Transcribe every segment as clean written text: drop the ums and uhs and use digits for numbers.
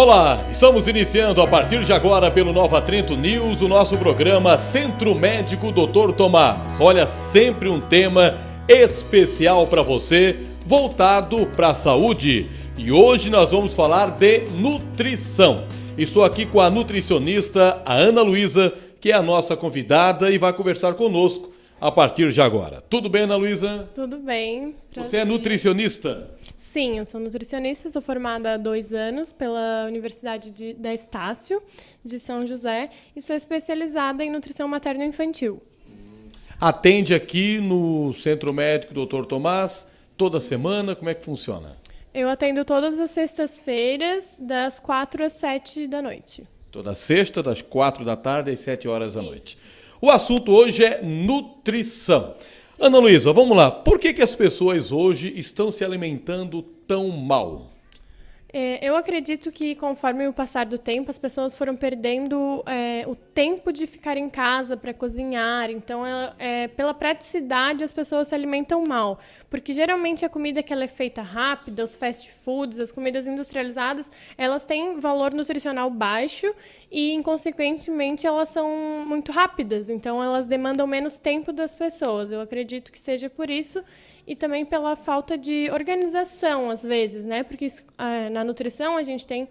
Olá, estamos iniciando a partir de agora pelo Nova Trento News o nosso programa Centro Médico Dr. Tomás. Olha, sempre um tema especial para você, voltado para a saúde. E hoje nós vamos falar de nutrição. Estou aqui com a nutricionista, a Ana Luísa, que é a nossa convidada e vai conversar conosco a partir de agora. Tudo bem, Ana Luísa? Tudo bem. Você é nutricionista? Sim, eu sou nutricionista, sou formada há 2 anos pela Universidade da Estácio, de São José, e sou especializada em nutrição materno-infantil. Atende aqui no Centro Médico Dr. Tomás toda semana? Como é que funciona? Eu atendo todas as sextas-feiras, das 4 às 7 da noite. Toda sexta, das 4 da tarde às 7 horas da noite. O assunto hoje é nutrição. Ana Luísa, vamos lá. Por que as pessoas hoje estão se alimentando tão mal? Eu acredito que conforme o passar do tempo, as pessoas foram perdendo o tempo de ficar em casa para cozinhar. Então, pela praticidade, as pessoas se alimentam mal. Porque geralmente a comida que ela é feita rápida, os fast foods, as comidas industrializadas, elas têm valor nutricional baixo e, inconsequentemente, elas são muito rápidas. Então, elas demandam menos tempo das pessoas. Eu acredito que seja por isso. E também pela falta de organização, às vezes, né? Porque na nutrição a gente tem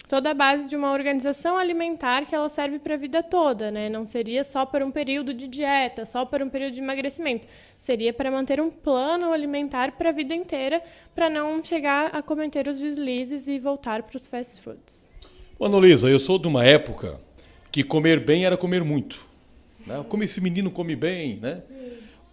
toda a base de uma organização alimentar que ela serve para a vida toda, né? Não seria só para um período de dieta, só para um período de emagrecimento. Seria para manter um plano alimentar para a vida inteira, para não chegar a cometer os deslizes e voltar para os fast foods. Ana Luísa, eu sou de uma época que comer bem era comer muito, né? Como esse menino come bem, né?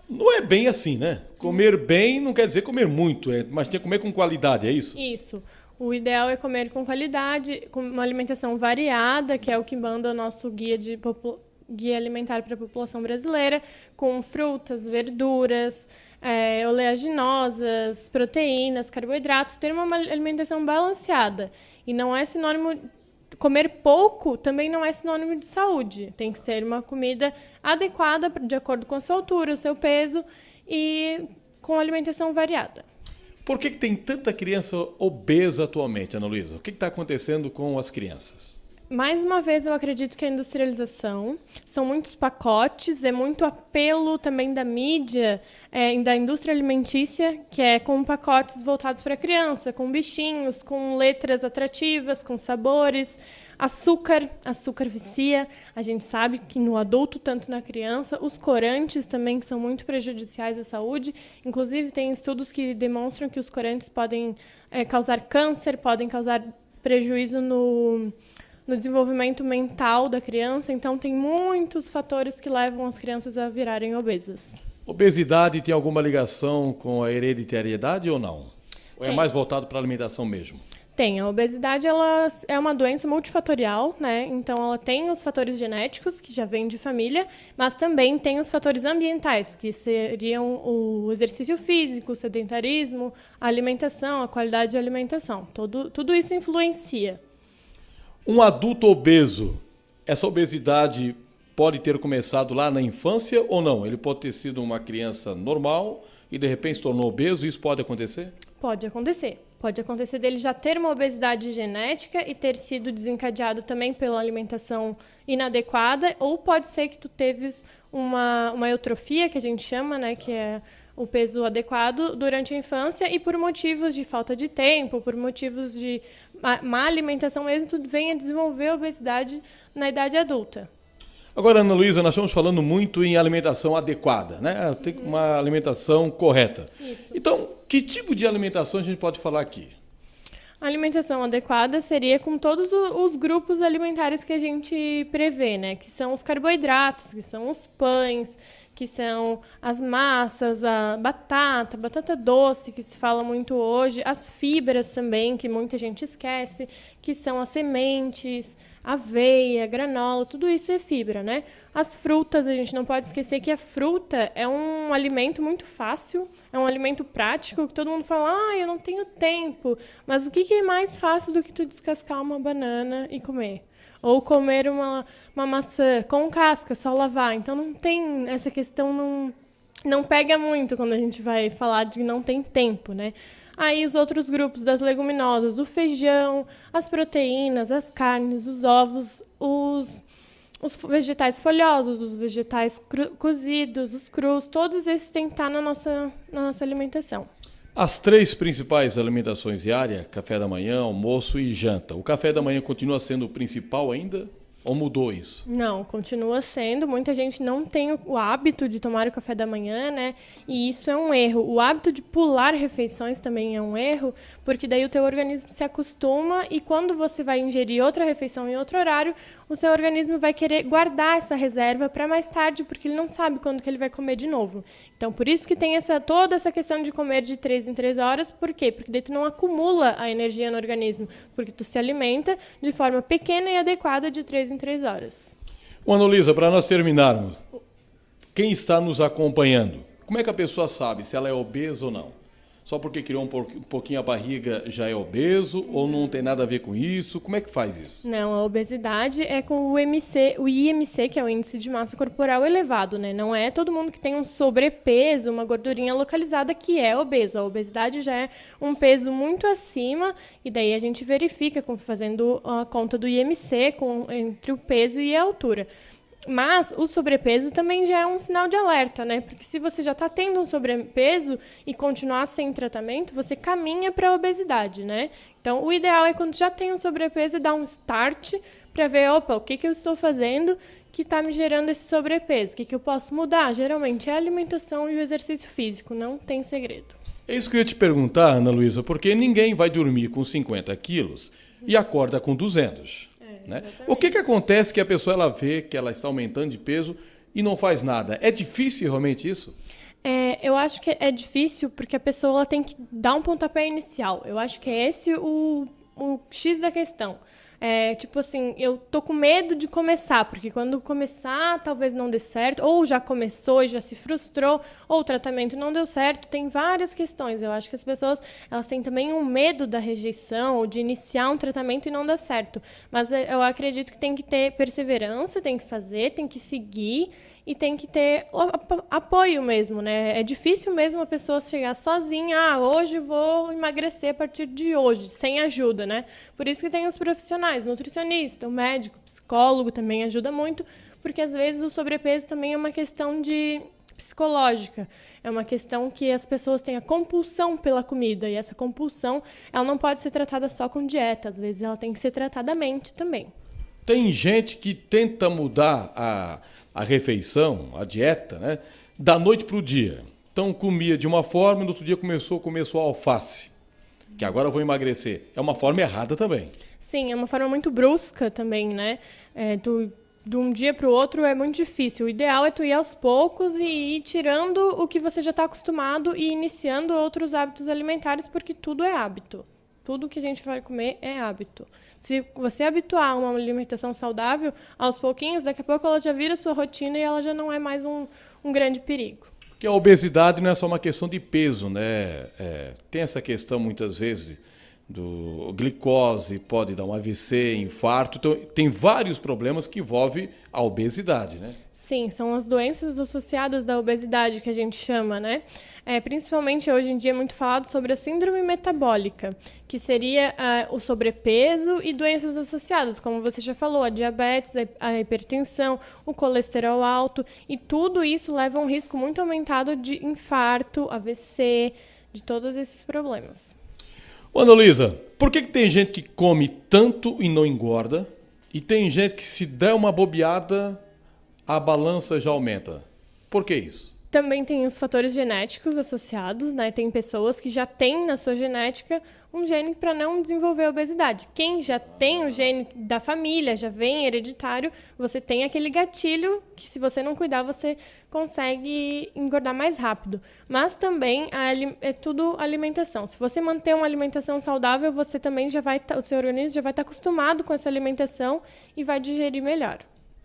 Não é bem assim, né? Comer bem não quer dizer comer muito, mas tem que comer com qualidade, é isso? Isso. O ideal é comer com qualidade, com uma alimentação variada, que é o que manda o nosso guia alimentar para a população brasileira, com frutas, verduras, oleaginosas, proteínas, carboidratos, ter uma alimentação balanceada. E não é sinônimo... Comer pouco também não é sinônimo de saúde. Tem que ser uma comida adequada de acordo com a sua altura, o seu peso e com alimentação variada. Por que tem tanta criança obesa atualmente, Ana Luísa? O que está acontecendo com as crianças? Mais uma vez, eu acredito que a industrialização, são muitos pacotes, é muito apelo também da mídia, da indústria alimentícia, que é com pacotes voltados para a criança, com bichinhos, com letras atrativas, com sabores, açúcar vicia, a gente sabe que no adulto, tanto na criança, os corantes também são muito prejudiciais à saúde, inclusive tem estudos que demonstram que os corantes podem causar câncer, podem causar prejuízo no desenvolvimento mental da criança, então tem muitos fatores que levam as crianças a virarem obesas. Obesidade tem alguma ligação com a hereditariedade ou não? Ou é mais voltado para a alimentação mesmo? Tem. A obesidade ela é uma doença multifatorial, né? Então, ela tem os fatores genéticos, que já vêm de família, mas também tem os fatores ambientais, que seriam o exercício físico, o sedentarismo, a alimentação, a qualidade de alimentação. Tudo isso influencia. Um adulto obeso, essa obesidade pode ter começado lá na infância ou não? Ele pode ter sido uma criança normal e de repente se tornou obeso, isso pode acontecer? Pode acontecer. Pode acontecer dele já ter uma obesidade genética e ter sido desencadeado também pela alimentação inadequada, ou pode ser que tu teves uma eutrofia, que a gente chama, né, que é o peso adequado durante a infância e por motivos de falta de tempo, por motivos de má alimentação mesmo, tu venha desenvolver obesidade na idade adulta. Agora, Ana Luísa, nós estamos falando muito em alimentação adequada, né? Tem uma alimentação correta. Isso. Então, que tipo de alimentação a gente pode falar aqui? A alimentação adequada seria com todos os grupos alimentares que a gente prevê, né? Que são os carboidratos, que são os pães, que são as massas, a batata doce, que se fala muito hoje, as fibras também, que muita gente esquece, que são as sementes, aveia, granola, tudo isso é fibra, né? As frutas, a gente não pode esquecer que a fruta é um alimento muito fácil, é um alimento prático, que todo mundo fala, eu não tenho tempo, mas o que é mais fácil do que tu descascar uma banana e comer? Ou comer uma maçã com casca, só lavar. Então, não tem essa questão, não pega muito quando a gente vai falar de não tem tempo, né? Aí os outros grupos das leguminosas, o feijão, as proteínas, as carnes, os ovos, os vegetais folhosos, os vegetais cozidos, os crus, todos esses têm que estar na nossa alimentação. As 3 principais alimentações diárias, café da manhã, almoço e janta. O café da manhã continua sendo o principal ainda? Ou mudou isso? Não, continua sendo. Muita gente não tem o hábito de tomar o café da manhã, né? E isso é um erro. O hábito de pular refeições também é um erro, porque daí o teu organismo se acostuma e quando você vai ingerir outra refeição em outro horário, o seu organismo vai querer guardar essa reserva para mais tarde, porque ele não sabe quando que ele vai comer de novo. Então, por isso que tem toda essa questão de comer de 3 em 3 horas. Por quê? Porque daí tu não acumula a energia no organismo, porque tu se alimenta de forma pequena e adequada de 3 em 3 horas. Ana Luísa, para nós terminarmos, quem está nos acompanhando, como é que a pessoa sabe se ela é obesa ou não? Só porque criou um pouquinho a barriga já é obeso ou não tem nada a ver com isso? Como é que faz isso? Não, a obesidade é com o IMC, que é o índice de massa corporal elevado, né? Não é todo mundo que tem um sobrepeso, uma gordurinha localizada que é obeso. A obesidade já é um peso muito acima e daí a gente verifica fazendo a conta do IMC entre o peso e a altura. Mas o sobrepeso também já é um sinal de alerta, né? Porque se você já está tendo um sobrepeso e continuar sem tratamento, você caminha para a obesidade, né? Então, o ideal é quando já tem um sobrepeso, dar um start para ver, opa, o que eu estou fazendo que está me gerando esse sobrepeso? O que eu posso mudar? Geralmente é a alimentação e o exercício físico, não tem segredo. É isso que eu ia te perguntar, Ana Luísa, porque ninguém vai dormir com 50 quilos e acorda com 200. Né? O que acontece que a pessoa ela vê que ela está aumentando de peso e não faz nada? É difícil realmente isso? Eu acho que é difícil porque a pessoa ela tem que dar um pontapé inicial. Eu acho que é esse o X da questão. Tipo assim, eu tô com medo de começar, porque quando começar talvez não dê certo, ou já começou e já se frustrou, ou o tratamento não deu certo, tem várias questões. Eu acho que as pessoas elas têm também um medo da rejeição, ou de iniciar um tratamento e não dar certo. Mas eu acredito que tem que ter perseverança, tem que fazer, tem que seguir, e tem que ter apoio mesmo, né? É difícil mesmo a pessoa chegar sozinha, hoje vou emagrecer a partir de hoje, sem ajuda, né? Por isso que tem os profissionais, nutricionista, o médico, psicólogo também ajuda muito, porque às vezes o sobrepeso também é uma questão psicológica. É uma questão que as pessoas têm a compulsão pela comida, e essa compulsão ela não pode ser tratada só com dieta, às vezes ela tem que ser tratada à mente também. Tem gente que tenta mudar a refeição, a dieta, né, da noite para o dia. Então comia de uma forma e no outro dia começou a comer só alface, que agora eu vou emagrecer. É uma forma errada também. Sim, é uma forma muito brusca também, né? De um dia para o outro é muito difícil. O ideal é tu ir aos poucos e ir tirando o que você já está acostumado e iniciando outros hábitos alimentares, porque tudo é hábito. Tudo que a gente vai comer é hábito. Se você habituar a uma alimentação saudável, aos pouquinhos, daqui a pouco ela já vira sua rotina e ela já não é mais um grande perigo. Porque a obesidade não é só uma questão de peso, né? Tem essa questão muitas vezes do glicose, pode dar um AVC, infarto. Então, tem vários problemas que envolvem a obesidade, né? Sim, são as doenças associadas da obesidade que a gente chama, né? Principalmente hoje em dia é muito falado sobre a síndrome metabólica, que seria o sobrepeso e doenças associadas, como você já falou, a diabetes, a hipertensão, o colesterol alto, e tudo isso leva a um risco muito aumentado de infarto, AVC, de todos esses problemas. Ana Luísa, por que tem gente que come tanto e não engorda, e tem gente que se der uma bobeada, a balança já aumenta? Por que isso? Também tem os fatores genéticos associados, né? Tem pessoas que já têm na sua genética um gene para não desenvolver obesidade. Quem já tem o gene da família, já vem hereditário, você tem aquele gatilho que se você não cuidar, você consegue engordar mais rápido. Mas também é tudo alimentação. Se você manter uma alimentação saudável, você também o seu organismo já vai estar acostumado com essa alimentação e vai digerir melhor.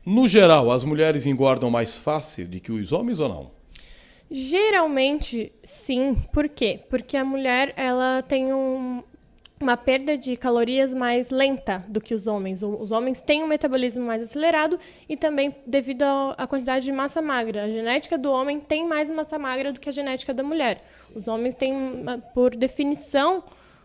No geral, as mulheres engordam mais fácil do que os homens ou não? Geralmente, sim. Por quê? Porque a mulher ela tem uma perda de calorias mais lenta do que os homens. Os homens têm um metabolismo mais acelerado e também devido à quantidade de massa magra. A genética do homem tem mais massa magra do que a genética da mulher. Os homens têm, por definição,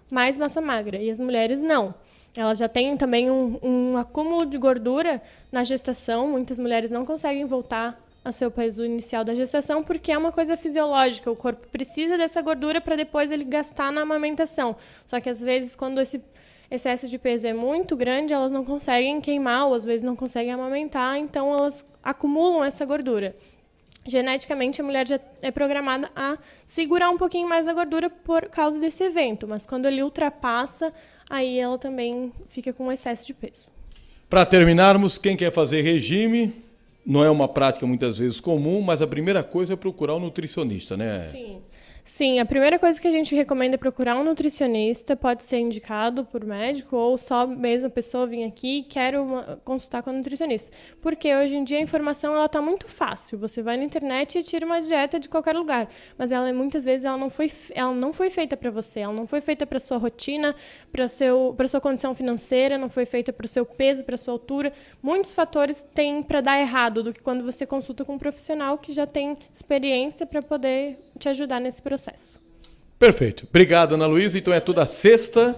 mais massa magra e as mulheres não. Elas já têm também um acúmulo de gordura na gestação. Muitas mulheres não conseguem voltar a seu peso inicial da gestação, porque é uma coisa fisiológica. O corpo precisa dessa gordura para depois ele gastar na amamentação. Só que, às vezes, quando esse excesso de peso é muito grande, elas não conseguem queimar, ou às vezes não conseguem amamentar, então elas acumulam essa gordura. Geneticamente, a mulher já é programada a segurar um pouquinho mais a gordura por causa desse evento, mas quando ele ultrapassa, aí ela também fica com excesso de peso. Para terminarmos, quem quer fazer regime... Não é uma prática muitas vezes comum, mas a primeira coisa é procurar um nutricionista, né? Sim, a primeira coisa que a gente recomenda é procurar um nutricionista, pode ser indicado por médico ou só mesmo a pessoa vir aqui e quer consultar com o nutricionista. Porque hoje em dia a informação está muito fácil. Você vai na internet e tira uma dieta de qualquer lugar, mas muitas vezes ela não foi feita para você, ela não foi feita para sua rotina, para sua condição financeira, não foi feita para o seu peso, para sua altura. Muitos fatores têm para dar errado do que quando você consulta com um profissional que já tem experiência para poder te ajudar nesse processo. Perfeito. Obrigado, Ana Luísa. Então é toda sexta?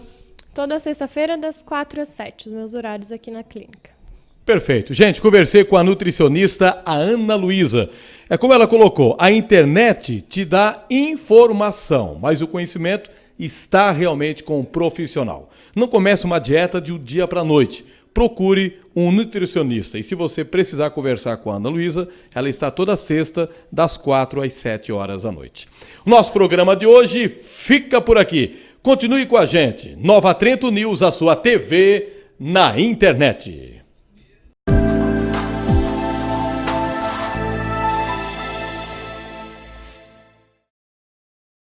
Toda sexta-feira, das 4 às 7, os meus horários aqui na clínica. Perfeito. Gente, conversei com a nutricionista, a Ana Luísa. É como ela colocou, a internet te dá informação, mas o conhecimento está realmente com um profissional. Não comece uma dieta de um dia para a noite. Procure um nutricionista. E se você precisar conversar com a Ana Luísa, ela está toda sexta, das 4 às 7 horas da noite. O nosso programa de hoje fica por aqui. Continue com a gente. Nova Trento News, a sua TV na internet.